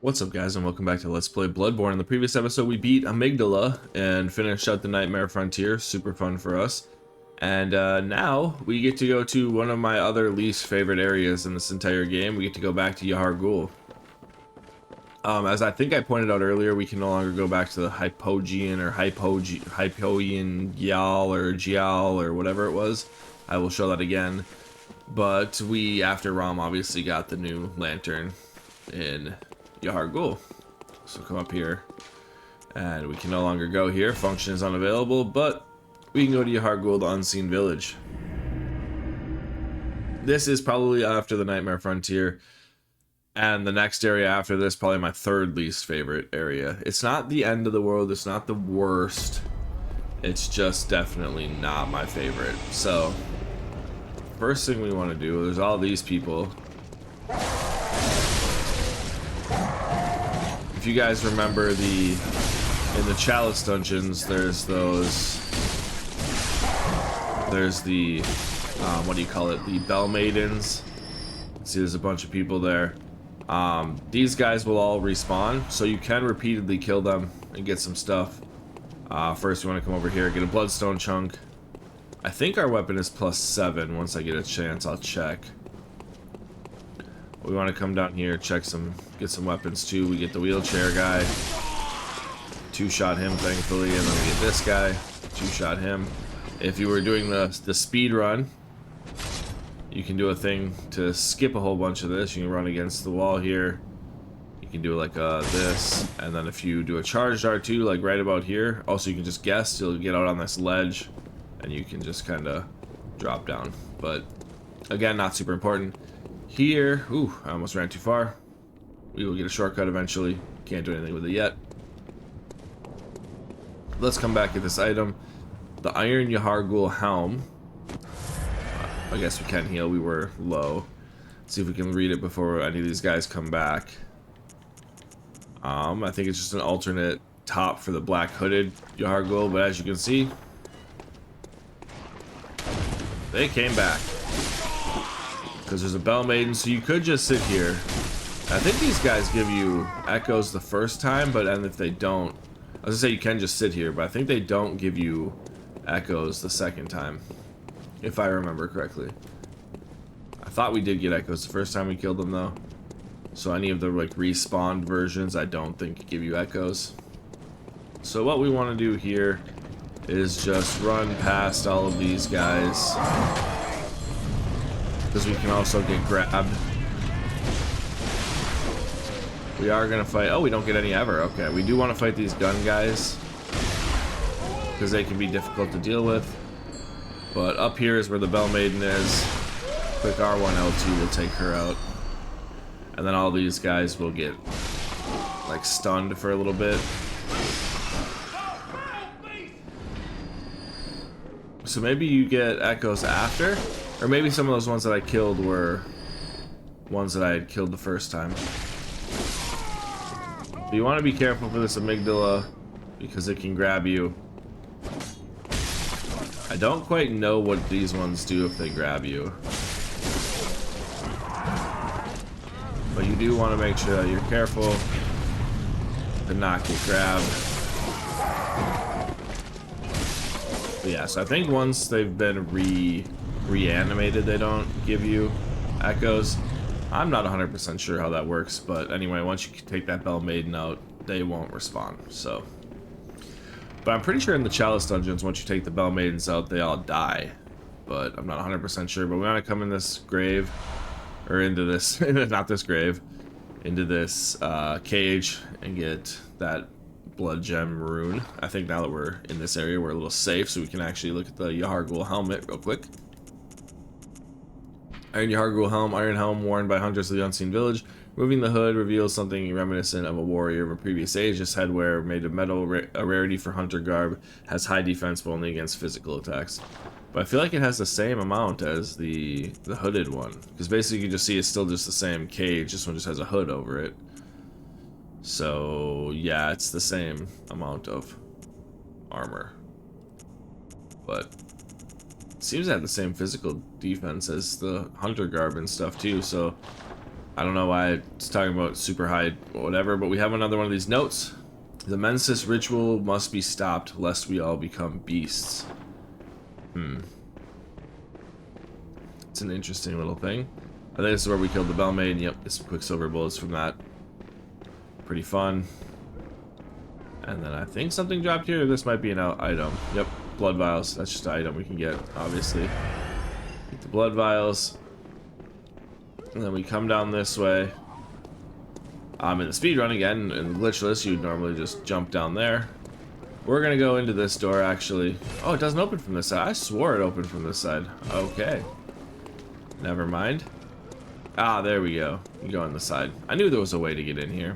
What's up, guys, and welcome back to Let's Play Bloodborne. In the previous episode, we beat Amygdala and finished out the Nightmare Frontier. Super fun for us. And now we get to go to one of my other least favorite areas in this entire game. We get to go back to Yahar'gul. As I think I pointed out earlier, we can no longer go back to the Hypogean or Hypoean Gyal or Gyal or whatever it was. I will show that again. But we, after Rom, obviously got the new lantern in Yahar'gul. So come up here, and we can no longer go here. Function is unavailable, but we can go to Yahar'gul, the unseen village. This is probably after the Nightmare Frontier, and the next area after this, probably my third least favorite area. It's not the end of the world, it's not the worst, it's just definitely not my favorite. So first thing we want to do, there's all these people. If you guys remember in the Chalice dungeons, there's the what do you call it, the Bell Maidens. See, there's a bunch of people there. These guys will all respawn, so you can repeatedly kill them and get some stuff. First you want to come over here, get a bloodstone chunk. I think our weapon is +7. Once I get a chance, I'll check. We want to come down here, get some weapons too. We get the wheelchair guy, two-shot him thankfully, and then we get this guy, two-shot him. If you were doing the speed run, you can do a thing to skip a whole bunch of this. You can run against the wall here. You can do like this, and then if you do a charge dart too, like right about here. Also, you can just guess. You'll get out on this ledge, and you can just kind of drop down. But again, not super important. Here, ooh, I almost ran too far. We will get a shortcut eventually. Can't do anything with it yet. Let's come back at this item. The Iron Yahar'gul helm. I guess we can heal. We were low. See if we can read it before any of these guys come back. I think it's just an alternate top for the black hooded Yahar'gul, but as you can see, they came back. Because there's a Bell Maiden, so you could just sit here. I think these guys give you echoes the first time, but and if they don't, I was gonna say you can just sit here, but I think they don't give you echoes the second time, if I remember correctly. I thought we did get echoes the first time we killed them though. So any of the like respawned versions, I don't think give you echoes. So what we want to do here is just run past all of these guys, because we can also get grabbed. We are gonna fight. Oh, we don't get any ever. Okay, we do want to fight these gun guys because they can be difficult to deal with. But up here is where the Bell Maiden is. Quick R1 L2 will take her out, and then all these guys will get like stunned for a little bit. So maybe you get echoes after. Or maybe some of those ones that I killed were ones that I had killed the first time. But you want to be careful for this amygdala because it can grab you. I don't quite know what these ones do if they grab you. But you do want to make sure that you're careful to not get grabbed. But yeah, so I think once they've been reanimated, they don't give you echoes. I'm not 100% sure how that works, but anyway, once you take that Bell Maiden out, they won't respond. So, but I'm pretty sure in the Chalice dungeons, once you take the Bell Maidens out, they all die. But I'm not 100% sure. But we want to come in this grave, or into this, not this grave, into this cage and get that blood gem rune. I think now that we're in this area, we're a little safe, so we can actually look at the Yahar'gul helmet real quick. Iron Yahar'gul helm, iron helm worn by hunters of the unseen village. Removing the hood reveals something reminiscent of a warrior of a previous age. This headwear, made of metal, a rarity for hunter garb, has high defense but only against physical attacks. But I feel like it has the same amount as the hooded one, because basically you can just see it's still just the same cage. This one just has a hood over it. So yeah, it's the same amount of armor, but seems to have the same physical defense as the hunter garb and stuff too, so I don't know why it's talking about super high whatever, but we have another one of these notes. The mensis ritual must be stopped lest we all become beasts. It's an interesting little thing. I think this is where we killed the bell maiden. Yep, it's quicksilver bullets from that. Pretty fun. And then I think something dropped here. This might be an item. Yep, blood vials. That's just an item we can get, obviously. Get the blood vials. And then we come down this way. In the speedrun again, in glitchless, you'd normally just jump down there. We're gonna go into this door, actually. Oh, it doesn't open from this side. I swore it opened from this side. Okay. Never mind. Ah, there we go. You go on the side. I knew there was a way to get in here.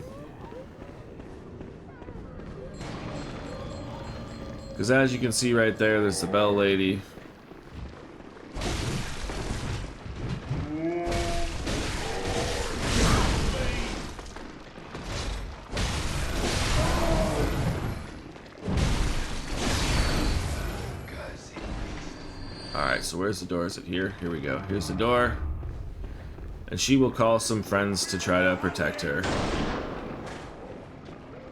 Because as you can see right there, there's the bell lady. Alright, so where's the door? Is it here? Here we go. Here's the door. And she will call some friends to try to protect her.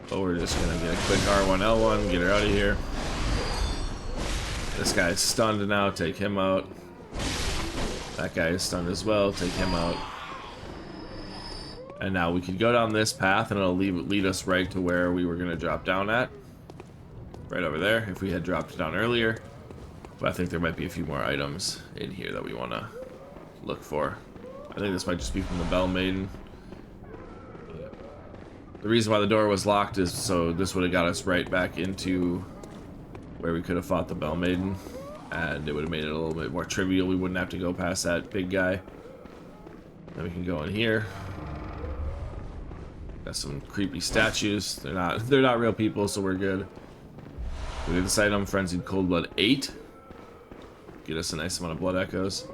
But we're just gonna get a quick R1L1, get her out of here. This guy is stunned now, take him out. That guy is stunned as well, take him out. And now we can go down this path and it'll lead us right to where we were gonna drop down at. Right over there, if we had dropped down earlier. But I think there might be a few more items in here that we wanna look for. I think this might just be from the bell maiden. The reason why the door was locked is so this would have got us right back into where we could have fought the bell maiden, and it would have made it a little bit more trivial. We wouldn't have to go past that big guy. Then we can go in here. Got some creepy statues. They're not real people, so we're good. We get this item, Frenzied Cold Blood 8. Get us a nice amount of blood echoes.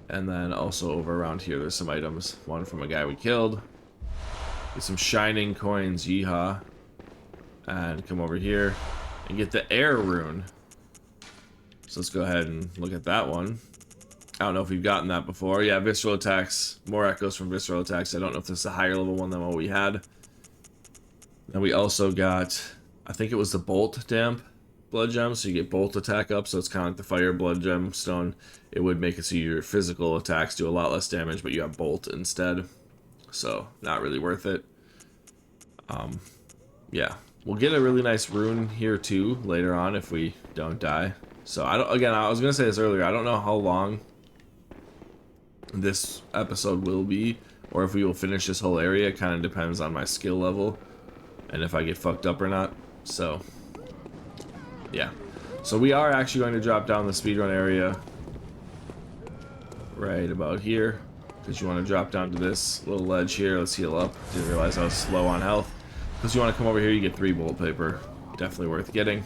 And then also over around here, there's some items. One from a guy we killed. Get some shining coins, yeehaw. And come over here and get the air rune. So let's go ahead and look at that one. I don't know if we've gotten that before. Yeah, visceral attacks. More echoes from visceral attacks. I don't know if this is a higher level one than what we had. Then we also got, I think it was the bolt damp blood gem. So you get bolt attack up. So it's kind of like the fire blood gemstone. It would make it so your physical attacks do a lot less damage, but you have bolt instead. So not really worth it. Yeah. We'll get a really nice rune here too later on if we don't die. So I was gonna say this earlier, I don't know how long this episode will be, or if we will finish this whole area. It kind of depends on my skill level and if I get fucked up or not. So yeah. So we are actually going to drop down the speedrun area right about here, because you want to drop down to this little ledge here. Let's heal up. Didn't realize I was slow on health. Because you want to come over here, you get 3 bolt paper. Definitely worth getting.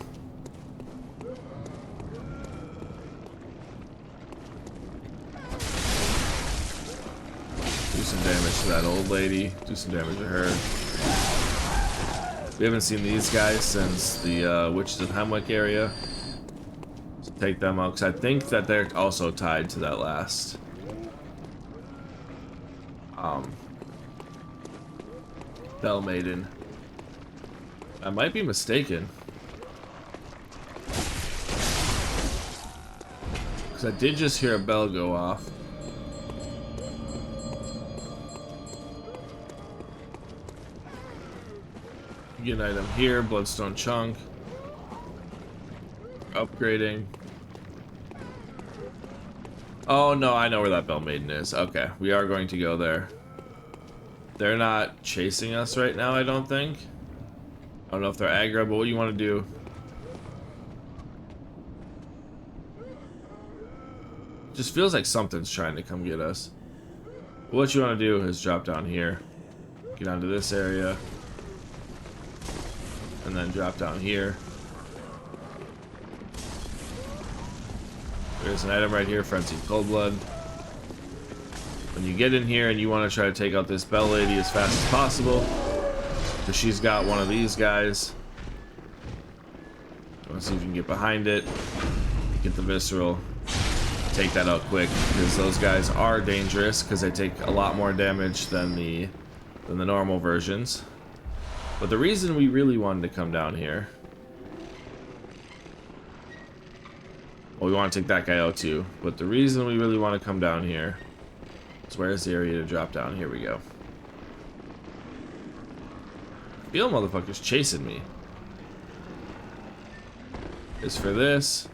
Do some damage to that old lady. Do some damage to her. We haven't seen these guys since the Witches of Hemwick area. So take them out, because I think that they're also tied to that last. Bell Maiden. I might be mistaken. Because I did just hear a bell go off. You get an item here, Bloodstone Chunk. Upgrading. Oh no, I know where that Bell Maiden is. Okay, we are going to go there. They're not chasing us right now, I don't think. I don't know if they're aggro, but what do you want to do? Just feels like something's trying to come get us. What you want to do is drop down here. Get onto this area. And then drop down here. There's an item right here, Frenzied Cold Blood. When you get in here and you want to try to take out this bell lady as fast as possible, because she's got one of these guys. Let's see if you can get behind it. Get the visceral. take that out quick, because those guys are dangerous because they take a lot more damage than the normal versions. But the reason we really wanted to come down here, well, we want to take that guy out too, but the reason we really want to come down here is, where's the area to drop down? Here we go. I feel motherfuckers chasing me. Is for this.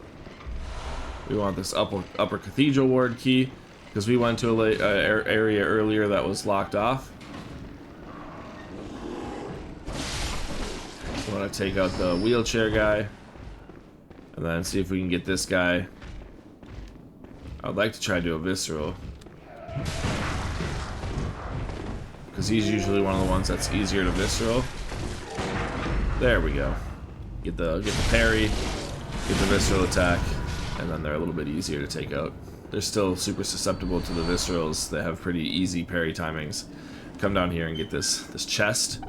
We want this upper cathedral ward key, because we went to a area earlier that was locked off. We want to take out the wheelchair guy, and then see if we can get this guy. I'd like to try to do a visceral, because he's usually one of the ones that's easier to visceral. There we go. Get the parry, get the visceral attack, and then they're a little bit easier to take out. They're still super susceptible to the viscerals. They have pretty easy parry timings. Come down here and get this chest,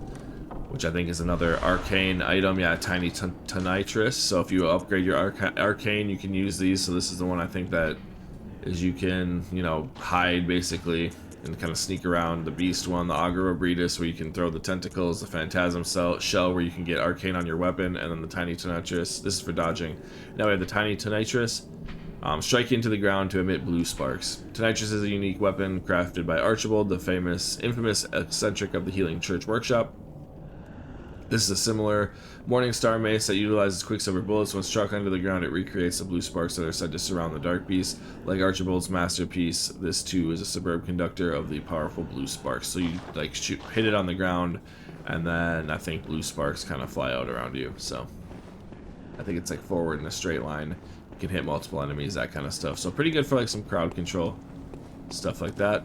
which I think is another arcane item. Yeah, tiny tonitrus. So if you upgrade your arcane, you can use these. So this is the one I think that is, you can, you know, hide basically and kind of sneak around. The beast one, the Agarobretus, where you can throw the tentacles, the phantasm shell, where you can get arcane on your weapon, and then the tiny tonitrus. This is for dodging. Now we have the tiny tonitrus. Strike into the ground to emit blue sparks. Tonitrus is a unique weapon crafted by Archibald, the infamous eccentric of the Healing Church Workshop. This is a similar Morningstar mace that utilizes quicksilver bullets. When struck into the ground, it recreates the blue sparks that are said to surround the dark beast. Like Archibald's masterpiece, this too is a superb conductor of the powerful blue sparks. So you like hit it on the ground, and then I think blue sparks kind of fly out around you. So I think it's like forward in a straight line. You can hit multiple enemies, that kind of stuff. So pretty good for like some crowd control, stuff like that.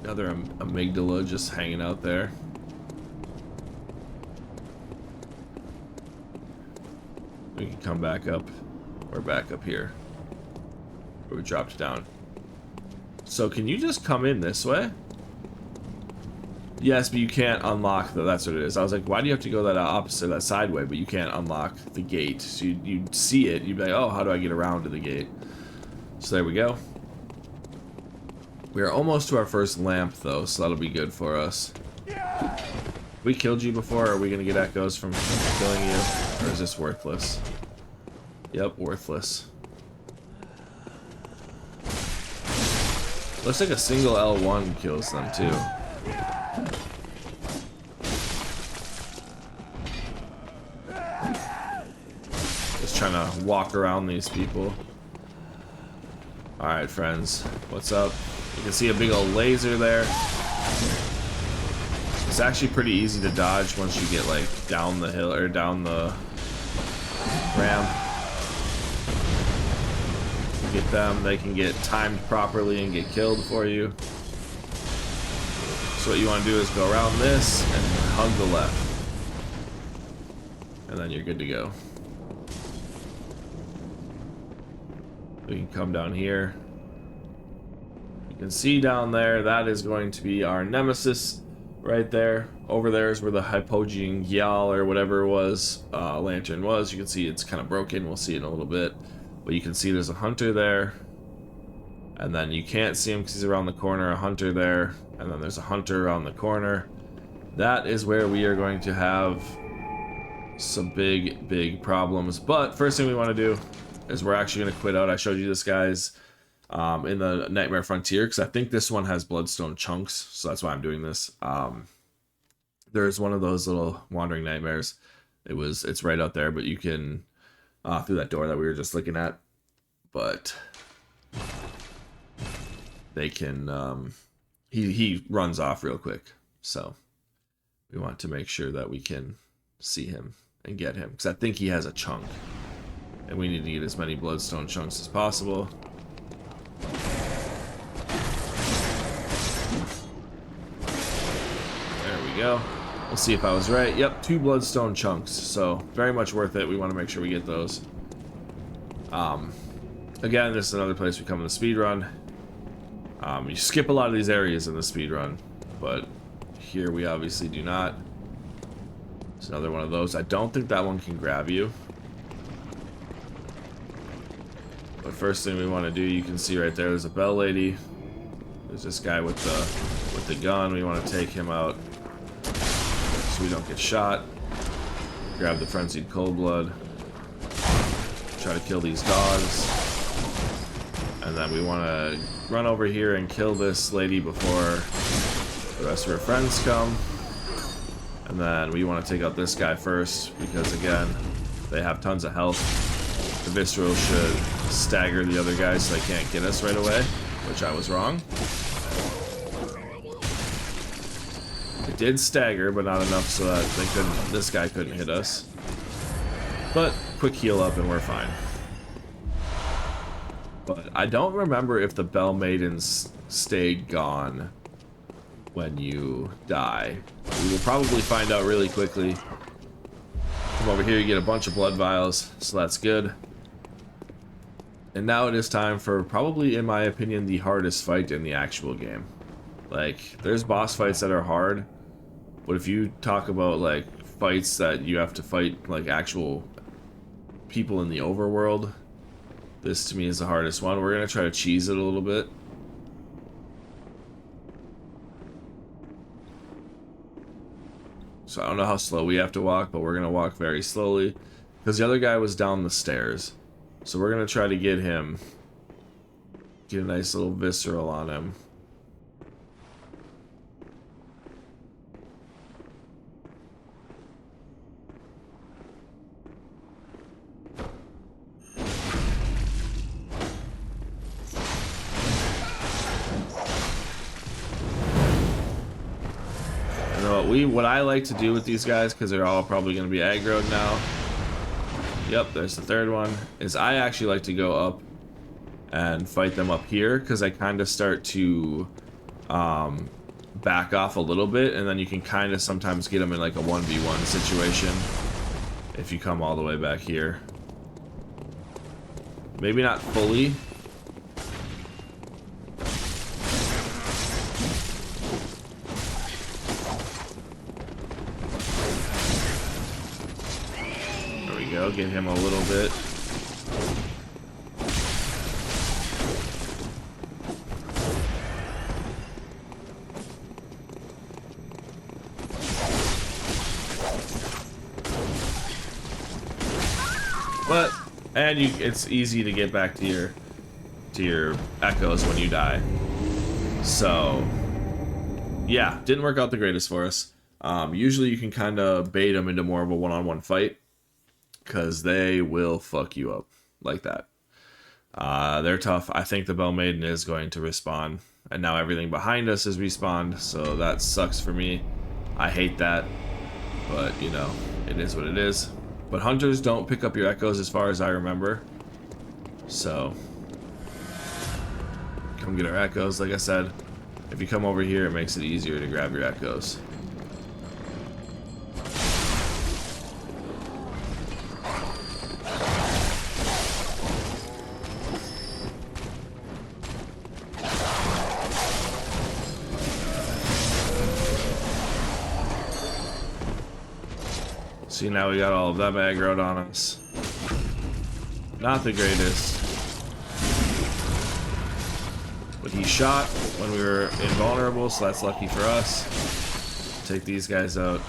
Another amygdala just hanging out there. We can come back up. We're back up here, where we dropped down. So can you just come in this way? Yes, but you can't unlock that's what it is. I was like, why do you have to go that opposite, that side way? But you can't unlock the gate. So you'd see it, you'd be like, oh, how do I get around to the gate? So there we go. We are almost to our first lamp, though, so that'll be good for us. We killed you before, are we gonna get echoes from killing you? Or is this worthless? Yep, worthless. Looks like a single L1 kills them, too. Just trying to walk around these people. Alright, friends. What's up? You can see a big old laser there. It's actually pretty easy to dodge once you get like down the hill or down the ramp. Get them, they can get timed properly and get killed for you. So what you want to do is go around this and hug the left. And then you're good to go. We can come down here. You can see down there, that is going to be our nemesis right there. Over there is where the Hypogean Gyal or whatever it was, lantern was. You can see it's kind of broken. We'll see it in a little bit. But you can see there's a hunter there. And then you can't see him because he's around the corner. A hunter there. And then there's a hunter around the corner. That is where we are going to have some big problems. But first thing we want to do is we're actually going to quit out. I showed you this, guys. In the Nightmare Frontier, because I think this one has bloodstone chunks, so that's why I'm doing this. There's one of those little wandering nightmares. It's right out there, but you can through that door that we were just looking at. But they can he runs off real quick, so we want to make sure that we can see him and get him, because I think he has a chunk, and we need to get as many bloodstone chunks as possible. There we go. We'll see if I was right. Yep, 2 bloodstone chunks, so very much worth it. We want to make sure we get those. Again, this is another place we come in the speedrun. You skip a lot of these areas in the speedrun, but here we obviously do not. It's another one of those. I don't think that one can grab you. But first thing we want to do, you can see right there, there's a bell lady. There's this guy with the gun. We want to take him out so we don't get shot. Grab the frenzied cold blood. Try to kill these dogs. And then we want to run over here and kill this lady before the rest of her friends come. And then we want to take out this guy first because, again, they have tons of health. The visceral should stagger the other guys so they can't get us right away, which I was wrong. It did stagger, but not enough so that this guy couldn't hit us. But quick heal up and we're fine. But I don't remember if the Bell Maidens stay gone when you die. We will probably find out really quickly. Come over here, you get a bunch of blood vials, so that's good. And now it is time for probably, in my opinion, the hardest fight in the actual game. Like, there's boss fights that are hard, but if you talk about, like, fights that you have to fight, like, actual people in the overworld, this to me is the hardest one. We're gonna try to cheese it a little bit. So I don't know how slow we have to walk, but we're gonna walk very slowly because the other guy was down the stairs. So we're gonna try to get him, get a nice little visceral on him. What I like to do with these guys, because they're all probably going to be aggroed now. Yep, there's the third one. Is I actually like to go up and fight them up here, because I kind of start to back off a little bit, and then you can kind of sometimes get them in like a 1v1 situation if you come all the way back here. Maybe not fully. Get him a little bit. But it's easy to get back to your echoes when you die. So yeah, didn't work out the greatest for us. Usually you can kind of bait them into more of a one-on-one fight, because they will fuck you up like that. They're tough. I think the Bell Maiden is going to respawn. And now everything behind us is respawned, so that sucks for me. I hate that. But, you know, it is what it is. But hunters don't pick up your echoes as far as I remember. So, come get our echoes. Like I said, if you come over here, it makes it easier to grab your echoes. See, now we got all of them aggroed on us. Not the greatest. But he shot when we were invulnerable, so that's lucky for us. Take these guys out.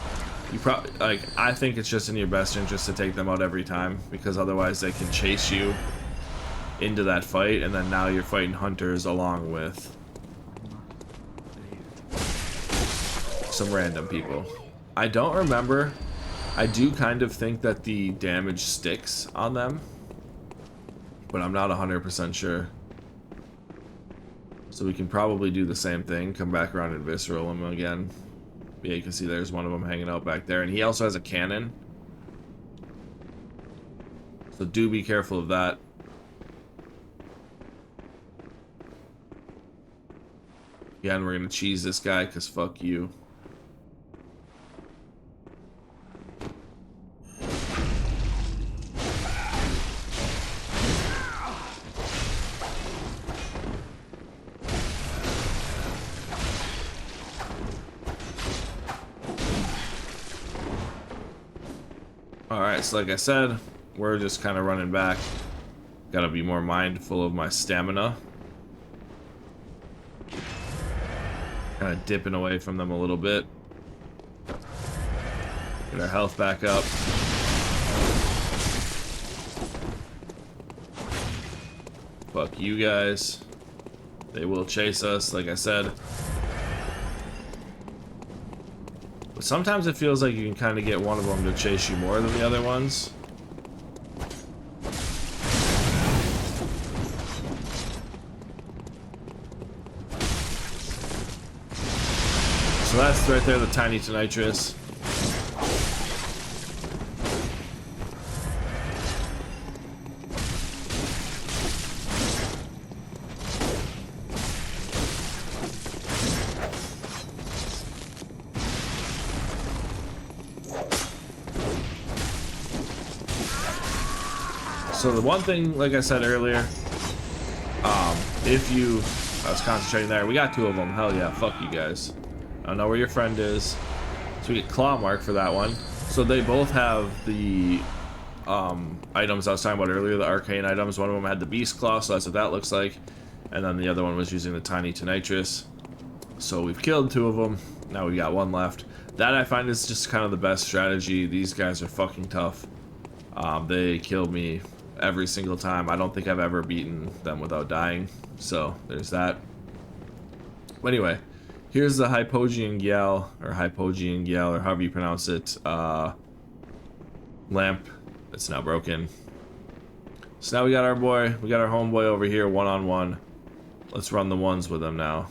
You probably, like, I think it's just in your best interest to take them out every time, because otherwise they can chase you into that fight, and then now you're fighting hunters along with some random people. I don't remember. I do kind of think that the damage sticks on them, but I'm not 100% sure. So we can probably do the same thing, come back around and visceral him again. Yeah, you can see there's one of them hanging out back there, and he also has a cannon. So do be careful of that. Again, we're gonna cheese this guy, because fuck you. Alright, so like I said, we're just kind of running back. Gotta be more mindful of my stamina. Kind of dipping away from them a little bit. Get our health back up. Fuck you guys. They will chase us, like I said. But sometimes it feels like you can kind of get one of them to chase you more than the other ones. So that's right there, the tiny nitrous. So the one thing, like I said earlier, if you, I was concentrating there, we got 2 of them, hell yeah, fuck you guys. I don't know where your friend is. So we get claw mark for that one. So they both have the items I was talking about earlier, the arcane items. One of them had the beast claw, so that's what that looks like. And then the other one was using the tiny nitrous. So we've killed 2 of them. Now we got 1 left. That I find is just kind of the best strategy. These guys are fucking tough. They kill me every single time. I don't think I've ever beaten them without dying. So there's that. But anyway, here's the Hypogean Gyal, or Hypogean Gyal, or however you pronounce it, lamp. It's now broken. So now we got our boy, we got our homeboy over here, one-on-one. Let's run the ones with him now.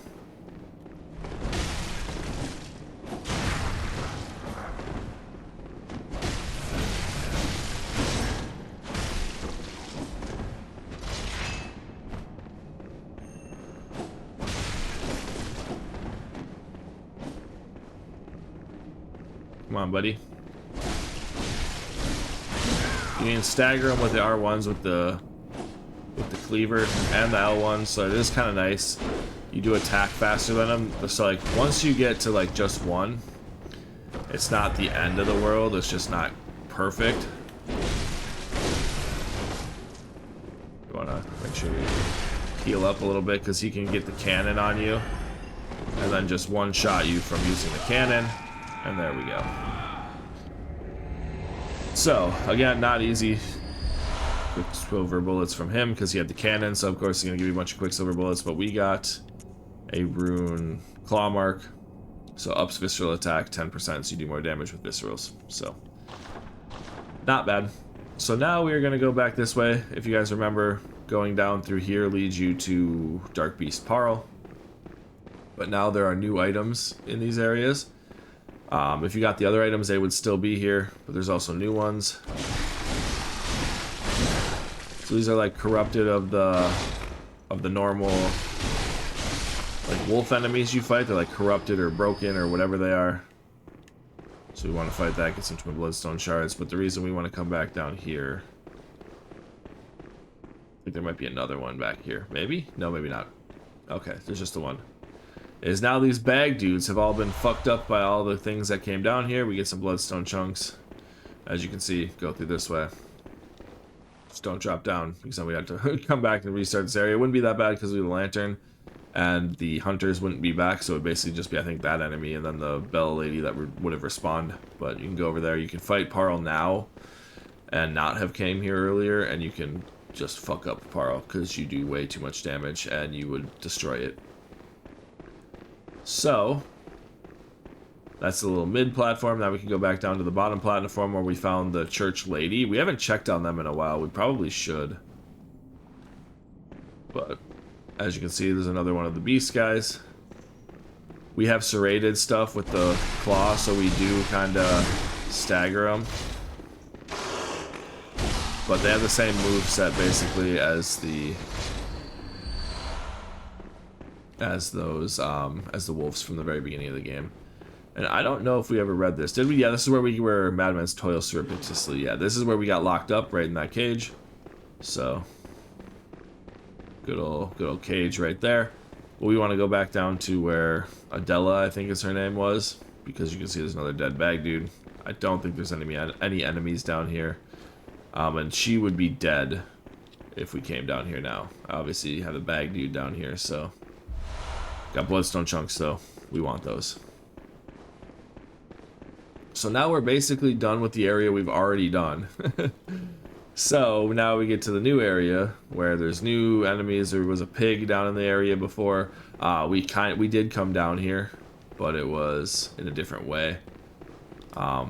Come on, buddy. You can stagger them with the R1s with the cleaver and the L1s, so it is kind of nice. You do attack faster than them. So like once you get to like just one, it's not the end of the world. It's just not perfect. You want to make sure we heal up a little bit because he can get the cannon on you, and then just one-shot you from using the cannon. And there we go. So, again, not easy. Quicksilver bullets from him because he had the cannon, so of course he's going to give you a bunch of quicksilver bullets, but we got a rune claw mark. So ups visceral attack 10%, so you do more damage with viscerals. So, not bad. So now we are going to go back this way. If you guys remember, going down through here leads you to Dark Beast Parl. But now there are new items in these areas. If you got the other items, they would still be here, but there's also new ones. So these are like corrupted of the normal like wolf enemies you fight. They're like corrupted or broken or whatever they are. So we want to fight that, get some twin bloodstone shards. But the reason we want to come back down here, I think there might be another one back here. Maybe? No, maybe not. Okay, there's just the one. Is now these bag dudes have all been fucked up by all the things that came down here. We get some bloodstone chunks. As you can see, go through this way. Just don't drop down, because then we have to come back and restart this area. It wouldn't be that bad because we have the lantern, and the hunters wouldn't be back, so it would basically just be, I think, that enemy, and then the Bell Lady that would have respawned. But you can go over there. You can fight Parl now, and not have came here earlier, and you can just fuck up Parl, because you do way too much damage, and you would destroy it. So, that's the little mid-platform. Now we can go back down to the bottom platform where we found the church lady. We haven't checked on them in a while. We probably should. But, as you can see, there's another one of the beast guys. We have serrated stuff with the claw, so we do kind of stagger them. But they have the same moveset, basically, as the wolves from the very beginning of the game. And I don't know if we ever read this. Did we? Yeah, this is where madmen's toil surreptitiously. Yeah, this is where we got locked up, right in that cage. So, good old cage right there. But we want to go back down to where Adela, I think is her name, was, because you can see there's another dead bag dude. I don't think there's any enemies down here. And she would be dead if we came down here now. Obviously, you have a bag dude down here, so. Got bloodstone chunks, though. We want those. So now we're basically done with the area we've already done. So now we get to the new area where there's new enemies. There was a pig down in the area before. We did come down here, but it was in a different way. I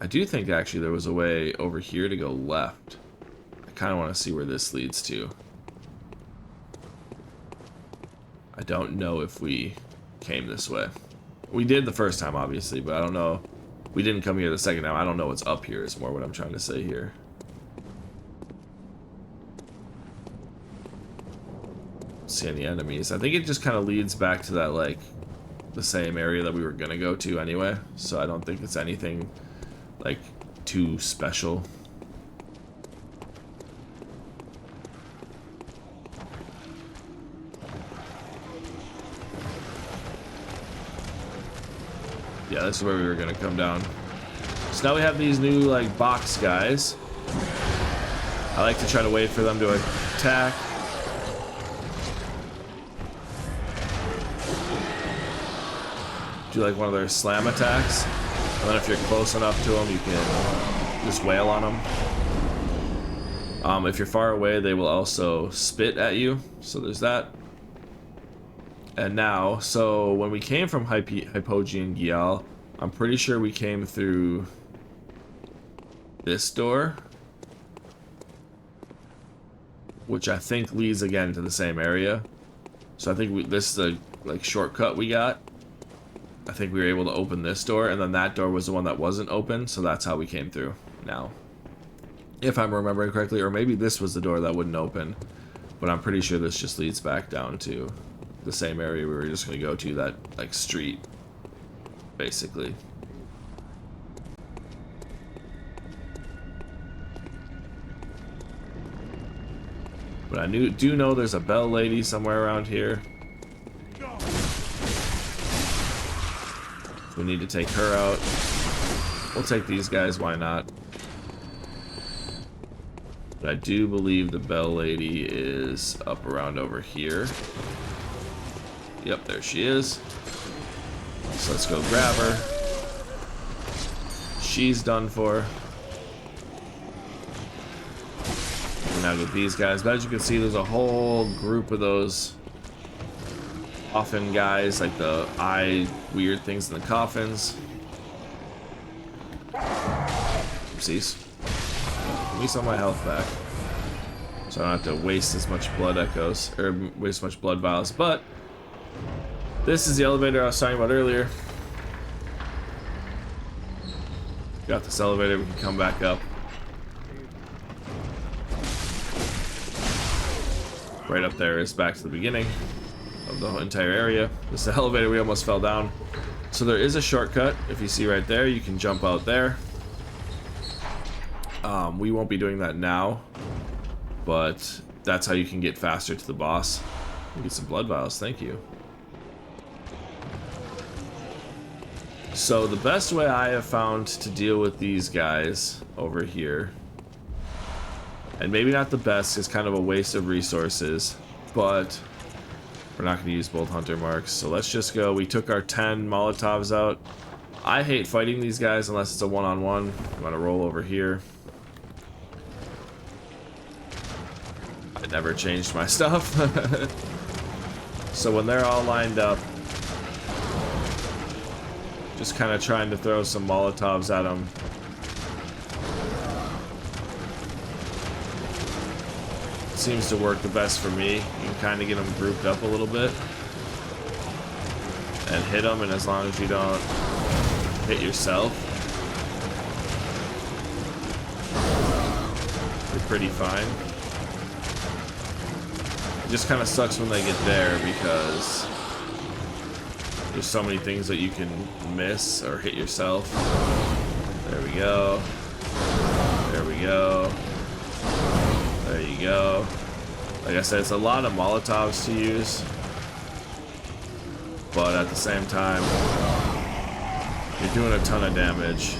do think actually there was a way over here to go left. I kind of want to see where this leads to. I don't know if we came this way. We did the first time, obviously, but I don't know. We didn't come here the second time. I don't know what's up here is more what I'm trying to say here. See any enemies. I think it just kind of leads back to that, like, the same area that we were going to go to anyway. So I don't think it's anything, like, too special. Yeah, this is where we were gonna come down. So now we have these new, like, box guys. I like to try to wait for them to attack. Do like one of their slam attacks. And then if you're close enough to them, you can just wail on them. If you're far away, they will also spit at you. So there's that. And now, so when we came from Hypogean Gyal, I'm pretty sure we came through this door, which I think leads again to the same area. So I think this is the like shortcut we got. I think we were able to open this door, and then that door was the one that wasn't open, so that's how we came through now. If I'm remembering correctly, or maybe this was the door that wouldn't open, but I'm pretty sure this just leads back down to the same area we were just going to go to, that like street basically. But I do know there's a bell lady somewhere around here. We need to take her out. We'll take these guys, why not? But I do believe the bell lady is up around over here. Yep, there she is. So let's go grab her. She's done for. And now get these guys. But as you can see, there's a whole group of those coffin guys, like the eye weird things in the coffins. Oopsies. Give me some of my health back, so I don't have to waste as much blood echoes, or waste as much blood vials. But this is the elevator I was talking about earlier. Got this elevator, we can come back up. Right up there is back to the beginning of the entire area. This is the elevator, we almost fell down. So there is a shortcut. If you see right there, you can jump out there. We won't be doing that now, but that's how you can get faster to the boss. Get some blood vials, thank you. So the best way I have found to deal with these guys over here, and maybe not the best, is kind of a waste of resources, but we're not going to use both hunter marks, so let's just go. We took our 10 Molotovs out. I hate fighting these guys unless it's a one-on-one. I'm going to roll over here. I never changed my stuff. So when they're all lined up, just kind of trying to throw some Molotovs at them. Seems to work the best for me. You can kind of get them grouped up a little bit and hit them, and as long as you don't hit yourself, you're pretty fine. It just kind of sucks when they get there because there's so many things that you can miss or hit yourself. There we go. There we go. There you go. Like I said, it's a lot of Molotovs to use, but at the same time, you're doing a ton of damage.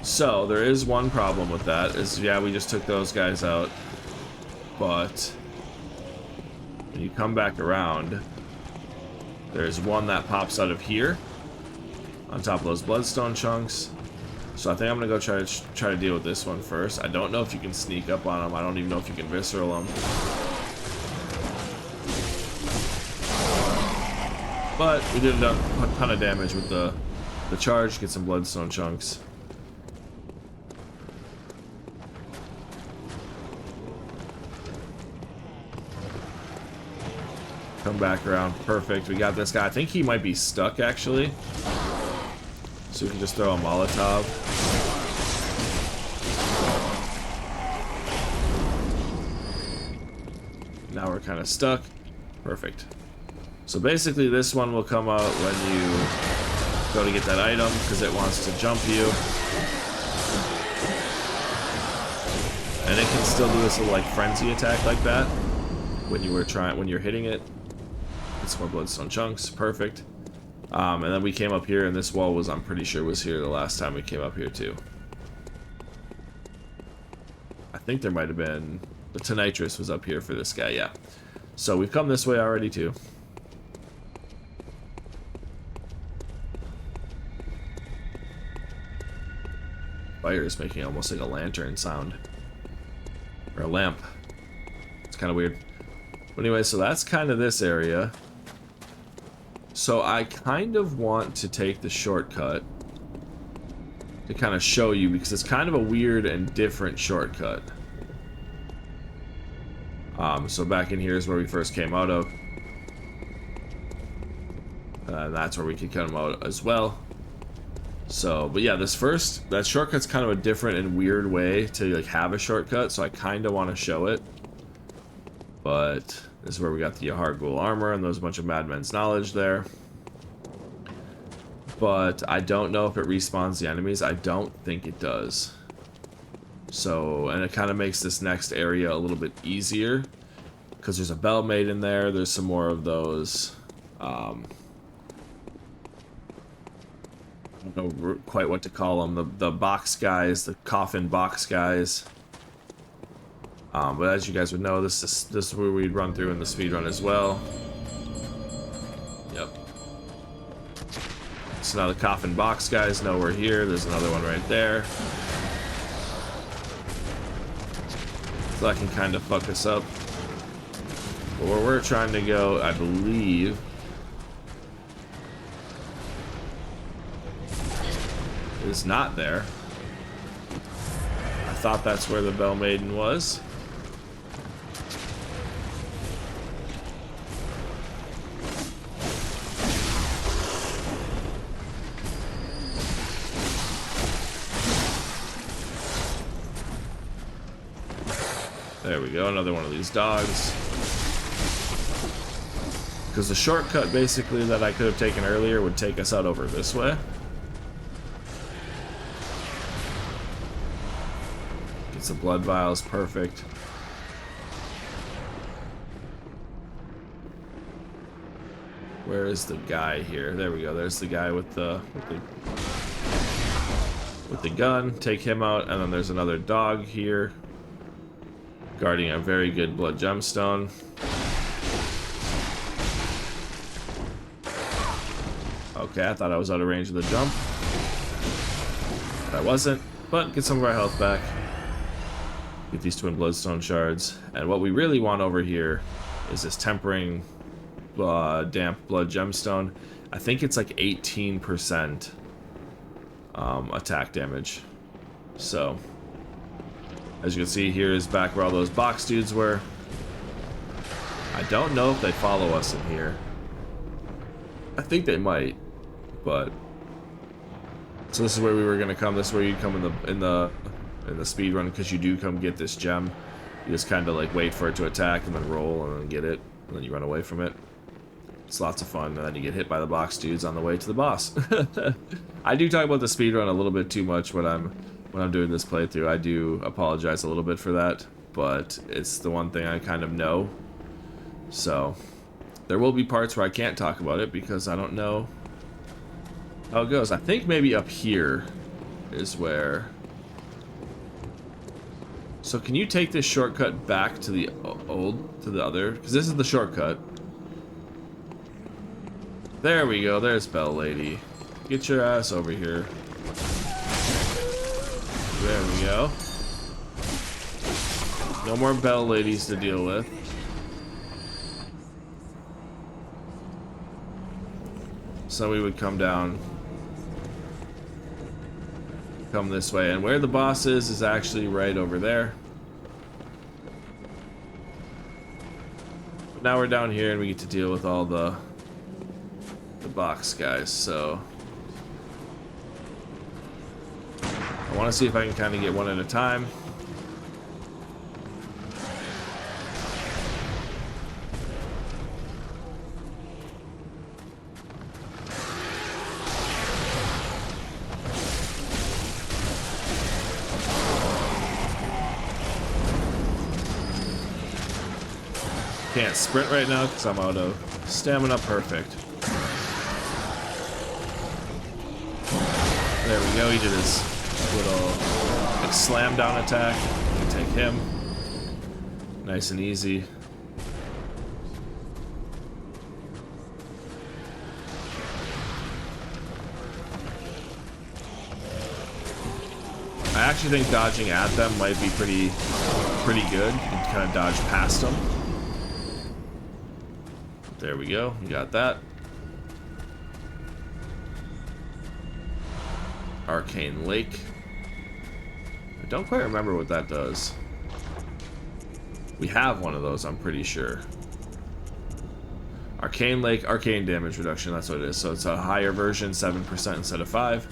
So there is one problem with that. Is yeah, we just took those guys out, but when you come back around, there's one that pops out of here on top of those bloodstone chunks. So I think I'm gonna go try to deal with this one first. I don't know if you can sneak up on them. I don't even know if you can visceral them. But we did a ton of damage with the charge. Get some bloodstone chunks. Come back around. Perfect. We got this guy. I think he might be stuck, actually. So we can just throw a Molotov. Now we're kind of stuck. Perfect. So basically this one will come out when you go to get that item, because it wants to jump you. And it can still do this little like frenzy attack like that when you're hitting it. Get some more bloodstone chunks. Perfect. And then we came up here, and this wall was, I'm pretty sure, was here the last time we came up here too. I think there might have been the Tonitrus was up here for this guy, yeah. So we've come this way already too. Fire is making almost like a lantern sound. Or a lamp. It's kind of weird. But anyway, so that's kind of this area. So I kind of want to take the shortcut to kind of show you, because it's kind of a weird and different shortcut. So back in here is where we first came out of. And that's where we could come out as well. So, but yeah, that shortcut's kind of a different and weird way to like have a shortcut, so I kind of want to show it. But this is where we got the Yahar'gul armor, and there's a bunch of Madmen's knowledge there. But I don't know if it respawns the enemies. I don't think it does. So, and it kind of makes this next area a little bit easier, because there's a bell made in there. There's some more of those. I don't know quite what to call them. The box guys, the coffin box guys. But as you guys would know, this is where we'd run through in the speedrun as well. Yep. So now the coffin box guys know we're here. There's another one right there. So that can kind of fuck us up. But where we're trying to go, I believe, is not there. I thought that's where the Bell Maiden was. There we go, another one of these dogs. Because the shortcut basically that I could have taken earlier would take us out over this way. Get some blood vials, perfect. Where is the guy here? There we go, there's the guy with the gun. Take him out, and then there's another dog here guarding a very good blood gemstone. Okay, I thought I was out of range of the jump. But I wasn't, but get some of our health back. Get these twin bloodstone shards. And what we really want over here is this tempering damp blood gemstone. I think it's like 18% attack damage. So, as you can see, here is back where all those box dudes were. I don't know if they follow us in here. I think they might, but so this is where we were gonna come. This is where you'd come in the speed run, because you do come get this gem. You just kind of like wait for it to attack and then roll and then get it, and then you run away from it. It's lots of fun, and then you get hit by the box dudes on the way to the boss. I do talk about the speed run a little bit too much when I'm doing this playthrough. I do apologize a little bit for that, but it's the one thing I kind of know. So there will be parts where I can't talk about it because I don't know how it goes. I think maybe up here is where So can you take this shortcut back to the to the other? Because this is the shortcut. There we go. There's Bell Lady. Get your ass over here. There we go. No more Bell Ladies to deal with. So we would come down. Come this way. And where the boss is actually right over there. But now we're down here and we get to deal with all the box guys, so I want to see if I can kind of get one at a time. Can't sprint right now because I'm out of stamina. Perfect. There we go, he did his little like, slam down attack. We can take him. Nice and easy. I actually think dodging at them might be pretty good. You can kind of dodge past them. There we go, you got that. Arcane Lake. I don't quite remember what that does. We have one of those, I'm pretty sure. Arcane Lake, arcane damage reduction, that's what it is. So it's a higher version, 7% instead of 5.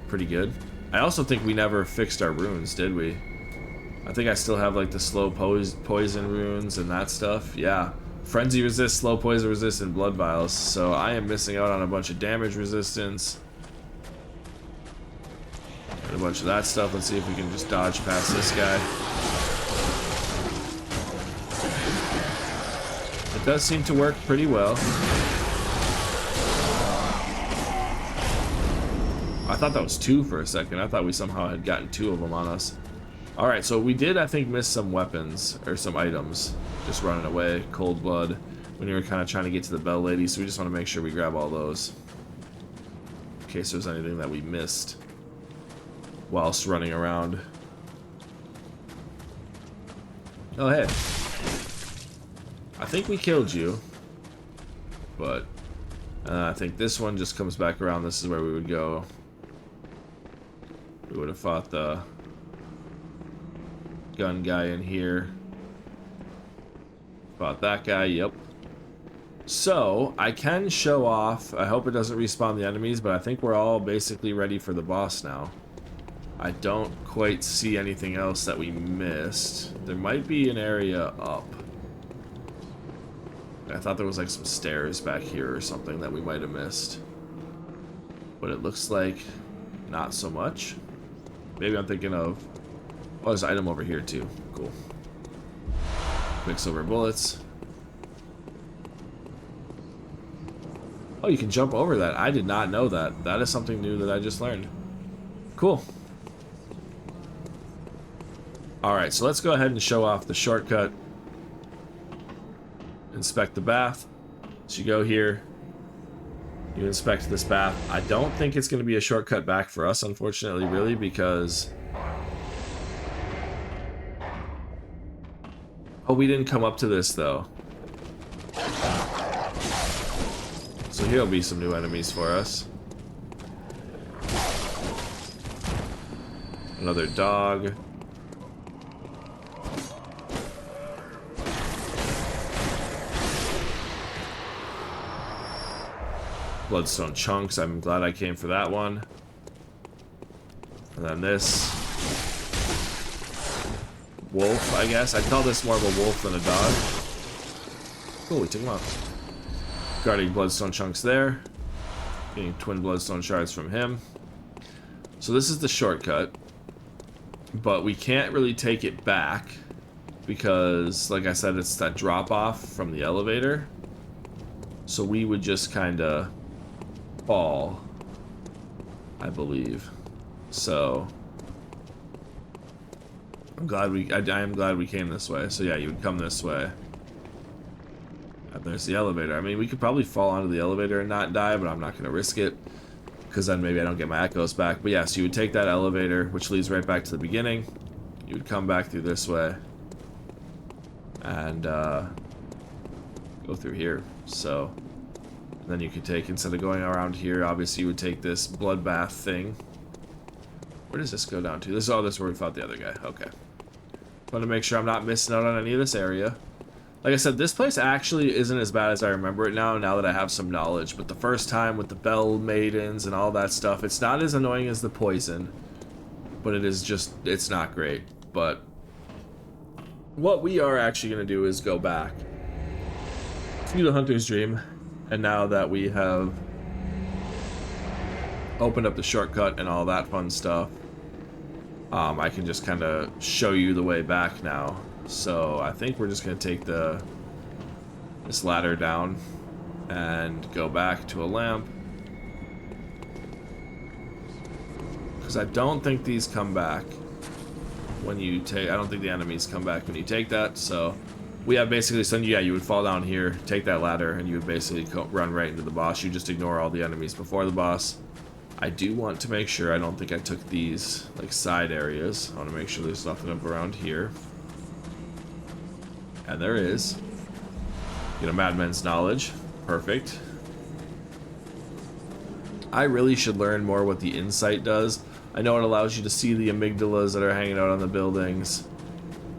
Pretty good. I also think we never fixed our runes, did we? I think I still have like the slow poison runes and that stuff. Yeah. Frenzy resist, slow poison resist, and blood vials. So I am missing out on a bunch of damage resistance. A bunch of that stuff. Let's see if we can just dodge past this guy. It does seem to work pretty well. I thought that was 2 for a second. I thought we somehow had gotten 2 of them on us. Alright, so we did, I think, miss some weapons or some items. Just running away. Cold blood. When you were kind of trying to get to the Bell Lady, so we just want to make sure we grab all those. In case there's anything that we missed whilst running around. Oh, hey. I think we killed you. But I think this one just comes back around. This is where we would go. We would have fought the gun guy in here. Fought that guy, yep. So, I can show off. I hope it doesn't respawn the enemies, but I think we're all basically ready for the boss now. I don't quite see anything else that we missed. There might be an area up. I thought there was like some stairs back here or something that we might have missed. But it looks like not so much. Maybe I'm thinking of... Oh, there's an item over here too. Cool. Quicksilver bullets. Oh, you can jump over that. I did not know that. That is something new that I just learned. Cool. Alright, so let's go ahead and show off the shortcut. Inspect the bath. So you go here. You inspect this bath. I don't think it's going to be a shortcut back for us, unfortunately, really, because... Oh, we didn't come up to this, though. So here'll be some new enemies for us. Another dog. Bloodstone chunks. I'm glad I came for that one. And then this. Wolf, I guess. I'd call this more of a wolf than a dog. Cool, we took him off. Guarding bloodstone chunks there. Getting twin bloodstone shards from him. So this is the shortcut. But we can't really take it back. Because, like I said, it's that drop off from the elevator. So we would just kind of fall, I believe. So I am glad we came this way. So yeah, you would come this way. And there's the elevator. I mean, we could probably fall onto the elevator and not die, but I'm not going to risk it, because then maybe I don't get my echoes back. But yeah, so you would take that elevator, which leads right back to the beginning. You would come back through this way. And go through here. So then you could take, instead of going around here, obviously you would take this bloodbath thing. Where does this go down to? This is this is where we fought the other guy. Okay. Want to make sure I'm not missing out on any of this area. Like I said, this place actually isn't as bad as I remember it now that I have some knowledge. But the first time with the bell maidens and all that stuff, it's not as annoying as the poison. But it is just, it's not great. But what we are actually going to do is go back to the Hunter's Dream. And now that we have opened up the shortcut and all that fun stuff, I can just kind of show you the way back now. So I think we're just going to take this ladder down and go back to a lamp, because I don't think these come back when you take, I don't think the enemies come back when you take that. So we have basically, so yeah, you would fall down here, take that ladder, and you would basically run right into the boss. You just ignore all the enemies before the boss. I do want to make sure, I don't think I took these like side areas. I want to make sure there's nothing up around here. And there is. Get a Madman's Knowledge. Perfect. I really should learn more what the insight does. I know it allows you to see the amygdalas that are hanging out on the buildings.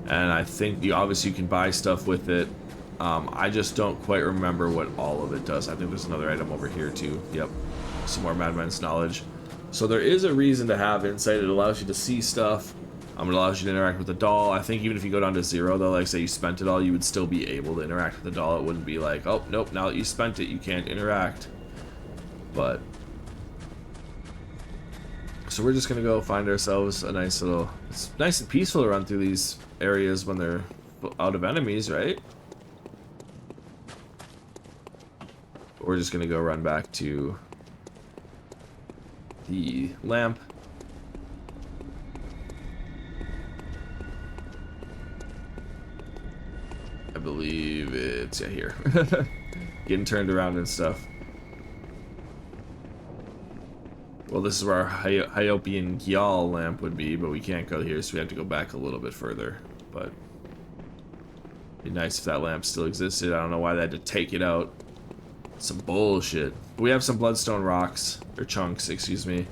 And I think obviously you can buy stuff with it. I just don't quite remember what all of it does. I think there's another item over here too. Yep. Some more Madman's Knowledge. So there is a reason to have insight. It allows you to see stuff. It allows you to interact with the doll. I think even if you go down to 0, though, like say you spent it all, you would still be able to interact with the doll. It wouldn't be like, oh, nope, now that you spent it, you can't interact. But so we're just going to go find ourselves a nice little... It's nice and peaceful to run through these areas when they're out of enemies, right? We're just going to go run back to the lamp. I believe it's, yeah, here. Getting turned around and stuff. Well, this is where our Hyopian Gyal lamp would be, but we can't go here, so we have to go back a little bit further. But it'd be nice if that lamp still existed. I don't know why they had to take it out. Some bullshit. We have some bloodstone rocks, or chunks, excuse me,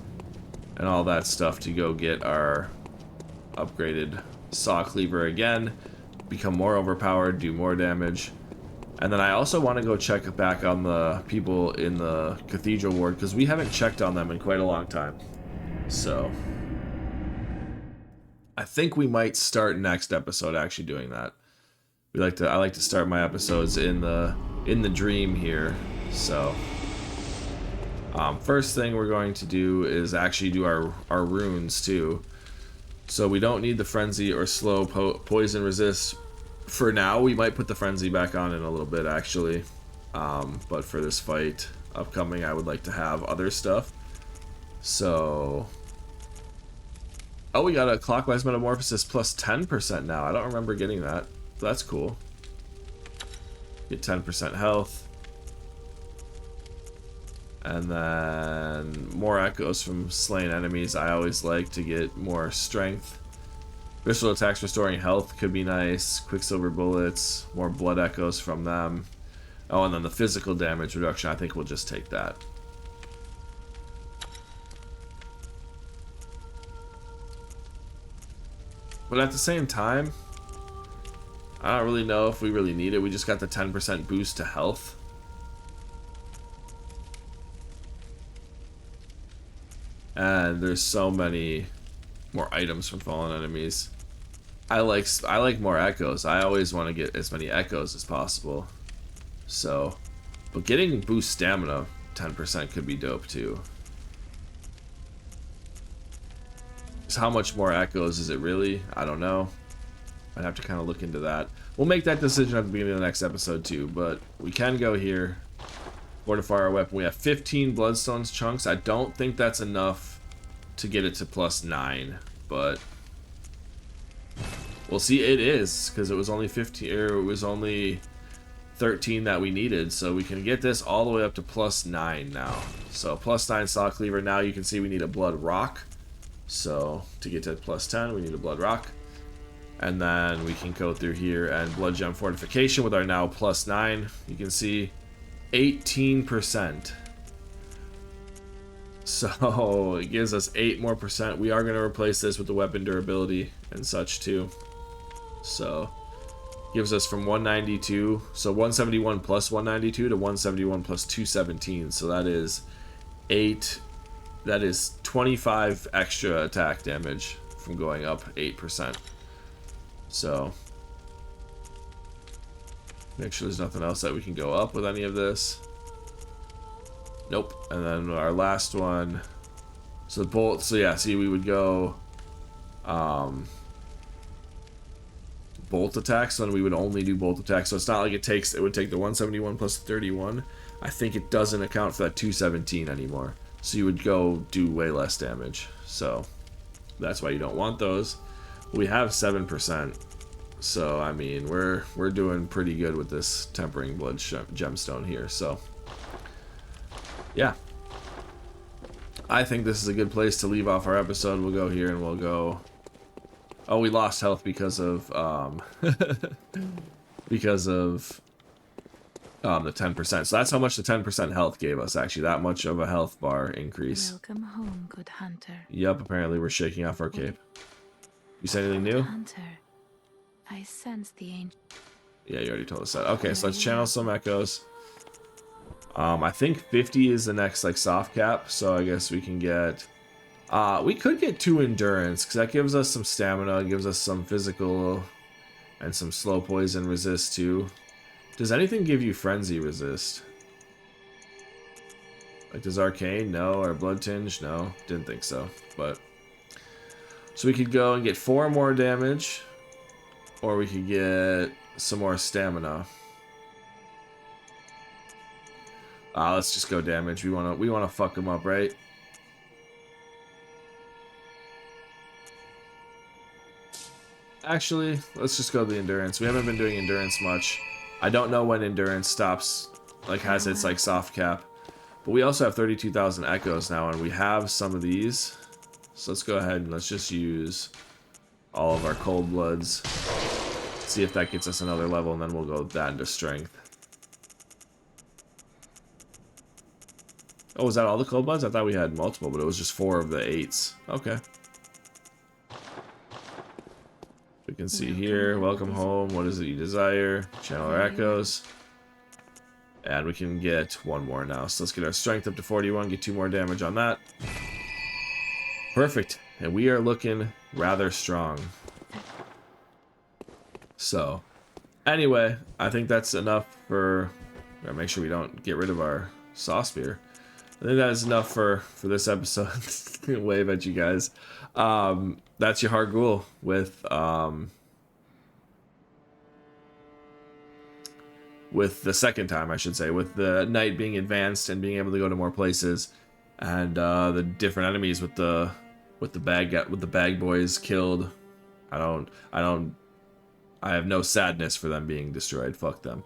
and all that stuff to go get our upgraded saw cleaver again, become more overpowered, do more damage. And then I also want to go check back on the people in the cathedral ward, because we haven't checked on them in quite a long time. So I think we might start next episode actually doing that. I like to start my episodes in the dream here. So first thing we're going to do is actually do our runes too. So we don't need the frenzy or slow poison resist for now. We might put the frenzy back on in a little bit actually, but for this fight upcoming I would like to have other stuff. So we got a clockwise metamorphosis plus 10% now. I don't remember getting that. That's cool. Get 10% health. And then more echoes from slain enemies. I always like to get more strength. Visceral attacks restoring health could be nice. Quicksilver bullets, more blood echoes from them. Oh, and then the physical damage reduction, I think we'll just take that. But at the same time, I don't really know if we really need it. We just got the 10% boost to health. And there's so many more items from fallen enemies. I like more echoes. I always want to get as many echoes as possible. So, but getting boost stamina 10% could be dope too. So how much more echoes is it really? I don't know. I'd have to kind of look into that. We'll make that decision at the beginning of the next episode too, but we can go here. Fortify our weapon. We have 15 bloodstones chunks. I don't think that's enough to get it to +9, but Well, see, it is, because it was only 15, or it was only 13 that we needed, so we can get this all the way up to +9 now. So +9 saw cleaver. Now you can see we need a blood rock. So to get to +10, we need a blood rock. And then we can go through here and blood gem fortification with our now +9. You can see 18%. So it gives us 8 more percent. We are going to replace this with the weapon durability and such too. So gives us from 192, so 171 plus 192 to 171 plus 217. So that is 8, that is 25 extra attack damage from going up 8%. So make sure there's nothing else that we can go up with any of this. Nope. And then our last one, so the bolt, so yeah, see, we would go bolt attacks, so then we would only do bolt attacks. So it's not like it would take the 171 plus 31. I think it doesn't account for that 217 anymore. So you would go do way less damage. So that's why you don't want those. We have 7%. So I mean, we're doing pretty good with this tempering blood gemstone here. So yeah, I think this is a good place to leave off our episode. We'll go here and we'll go. Oh, we lost health because of because of the 10%. So that's how much the 10% health gave us. Actually, that much of a health bar increase. Welcome home, good hunter. Yep. Apparently, we're shaking off our cape. You say anything new? Hunter, I sense the ancient. Yeah, you already told us that. Okay, so let's channel some echoes. I think 50 is the next like soft cap, so I guess we can get. We could get 2 endurance because that gives us some stamina, gives us some physical, and some slow poison resist too. Does anything give you frenzy resist? Like does arcane? No. Or blood tinge? No. Didn't think so. But so we could go and get 4 more damage, or we could get some more stamina. Let's just go damage. We wanna fuck them up, right? Actually, let's just go the endurance. We haven't been doing endurance much. I don't know when endurance stops, like has its like soft cap. But we also have 32,000 echoes now, and we have some of these. So let's go ahead and let's just use all of our cold bloods. See if that gets us another level, and then we'll go that into strength. Oh, was that all the cold bloods? I thought we had multiple, but it was just 4 of the 8s. Okay. We can see here, welcome home, what is it you desire? Channel our echoes. And we can get 1 more now. So let's get our strength up to 41, get 2 more damage on that. Perfect. And we are looking rather strong. So, anyway, I think that's enough for... Gotta make sure we don't get rid of our saw spear. I think that is enough for this episode. Wave at you guys. That's Yahar'gul with the second time, I should say, with the night being advanced and being able to go to more places, and the different enemies with the bag boys killed. I have no sadness for them being destroyed. Fuck them.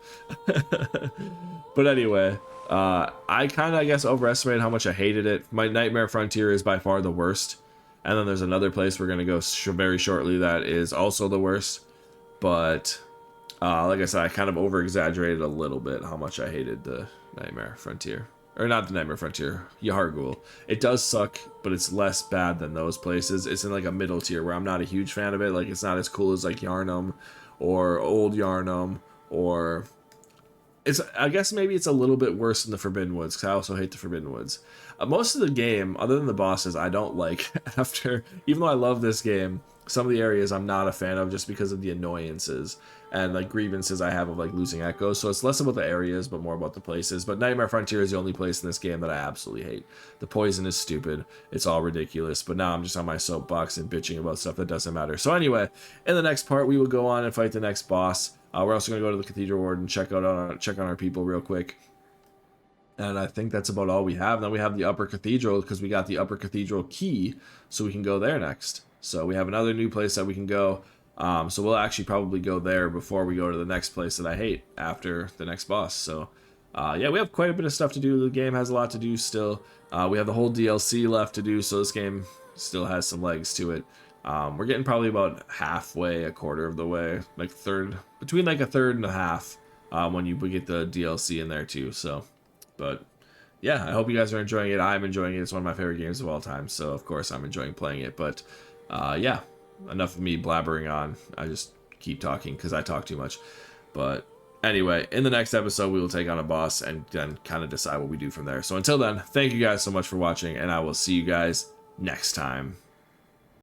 But anyway, I kind of, I guess, overestimated how much I hated it. My Nightmare Frontier is by far the worst. And then there's another place we're going to go very shortly that is also the worst. But, like I said, I kind of over-exaggerated a little bit how much I hated the Nightmare Frontier. Or not the Nightmare Frontier, Yahar'gul. It does suck, but it's less bad than those places. It's in like a middle tier where I'm not a huge fan of it. Like, it's not as cool as like Yharnam or Old Yharnam, or... I guess maybe it's a little bit worse than the Forbidden Woods, because I also hate the Forbidden Woods. Most of the game, other than the bosses, I don't like. Even though I love this game, some of the areas I'm not a fan of just because of the annoyances and like grievances I have of like losing echoes. So it's less about the areas, but more about the places. But Nightmare Frontier is the only place in this game that I absolutely hate. The poison is stupid. It's all ridiculous. But now I'm just on my soapbox and bitching about stuff that doesn't matter. So anyway, in the next part, we will go on and fight the next boss. We're also going to go to the Cathedral Ward and check on our people real quick. And I think that's about all we have. Then we have the Upper Cathedral, because we got the Upper Cathedral key, so we can go there next. So we have another new place that we can go. So we'll actually probably go there before we go to the next place that I hate after the next boss. So yeah, we have quite a bit of stuff to do. The game has a lot to do still. We have the whole DLC left to do, so this game still has some legs to it. We're getting probably about halfway, a quarter of the way, like between like a third and a half when you get the DLC in there too. So, but yeah, I hope you guys are enjoying it. I'm enjoying it. It's one of my favorite games of all time, so of course I'm enjoying playing it. But yeah, enough of me blabbering on. I just keep talking because I talk too much. But anyway, in the next episode, we will take on a boss and then kind of decide what we do from there. So until then, thank you guys so much for watching, and I will see you guys next time.